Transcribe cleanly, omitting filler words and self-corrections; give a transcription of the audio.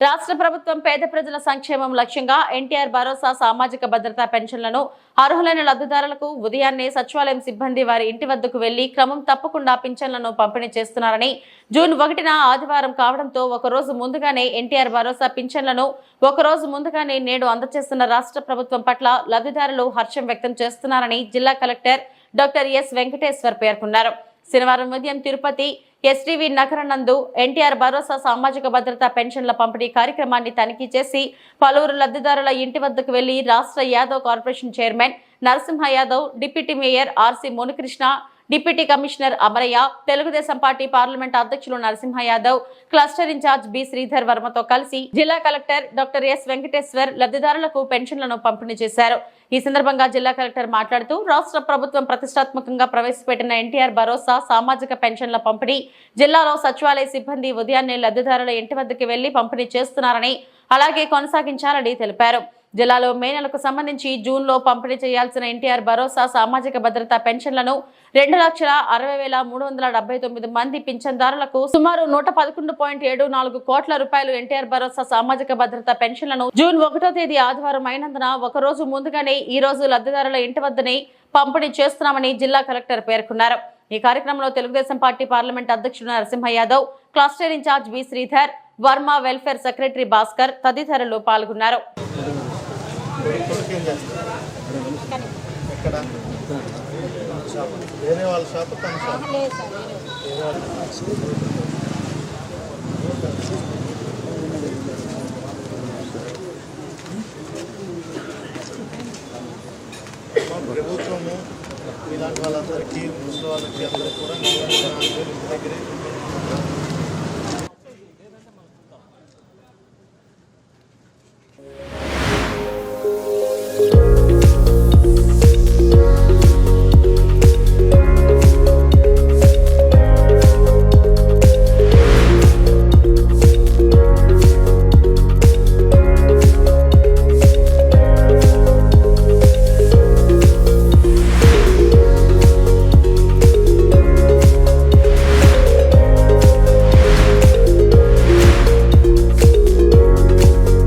రాష్ట్ర ప్రభుత్వం పేద ప్రజల సంక్షేమం లక్ష్యంగా ఎన్టీఆర్ భరోసా సామాజిక భద్రతా పెన్షన్లను అర్హులైన లబ్ధిదారులకు ఉదయాన్నే సచివాలయం సిబ్బంది వారి ఇంటి వద్దకు వెళ్లి క్రమం తప్పకుండా పింఛన్లను పంపిణీ చేస్తున్నారని జూన్ 1న ఆదివారం కావడంతో ఒకరోజు ముందుగానే ఎన్టీఆర్ భరోసా పింఛన్లను ఒకరోజు ముందుగానే నేడు అందజేస్తున్న రాష్ట్ర ప్రభుత్వం పట్ల లబ్ధిదారులు హర్షం వ్యక్తం చేస్తున్నారని జిల్లా కలెక్టర్ డాక్టర్ ఎస్ వెంకటేశ్వర్ పేర్కొన్నారు. శనివారం ఉదయం తిరుపతి ఎస్టీవీ నగర నందు ఎన్టీఆర్ భరోసా సామాజిక భద్రతా పెన్షన్ల పంపిణీ కార్యక్రమాన్ని తనిఖీ చేసి పలువురు లబ్ధిదారుల ఇంటి వద్దకు వెళ్లి రాష్ట్ర Yadav corporation chairman Narasimha Yadav, deputy mayor RC Munikrishna, deputy commissioner Amaraiah, Telugu Desam party parliament అధ్యక్షులు Narasimha Yadav, cluster incharge B Sridhar వర్మతో కలిసి జిల్లా కలెక్టర్ డాక్టర్ ఎస్ వెంకటేశ్వర్ లబ్ధిదారులకు పెన్షన్లను పంపిణీ చేశారు. ఈ సందర్భంగా జిల్లా కలెక్టర్ మాట్లాడుతూ రాష్ట్ర ప్రభుత్వం ప్రతిష్టాత్మకంగా ప్రవేశపెట్టిన ఎన్టీఆర్ భరోసా సామాజిక పెన్షన్ల పంపిణీ జిల్లాలో సచివాలయ సిబ్బంది ఉదయాన్నే లబ్ధిదారుల ఇంటి వద్దకు వెళ్లి పంపిణీ చేస్తున్నారని, అలాగే కొనసాగించాలని తెలిపారు. జిల్లాలో మే నెలకు సంబంధించి జూన్లో పంపిణీ చేయాల్సిన ఎన్టీఆర్ భరోసా సామాజిక భద్రతా పెన్షన్లను 2,60,379 మంది పింఛన్దారులకు సుమారు 111.74 కోట్ల రూపాయలు ఎన్టీఆర్ భరోసా సామాజిక భద్రతా పెన్షన్లను జూన్ 1వ తేదీ ఆదివారం అయినందున ఒకరోజు ముందుగానే ఈ రోజు లబ్ధిదారుల ఇంటి వద్దనే పంపిణీ చేస్తున్నామని జిల్లా కలెక్టర్ పేర్కొన్నారు. ఈ కార్యక్రమంలో తెలుగుదేశం పార్టీ పార్లమెంట్ అధ్యక్షుడు Narasimha Yadav, cluster incharge B Sridhar Varma, welfare secretary Bhaskar తదితరులు పాల్గొన్నారు. ప్రభుత్వము ఇలాంటి వాళ్ళందరికీ ముసలి వాళ్ళకి అందరికీ కూడా దగ్గరే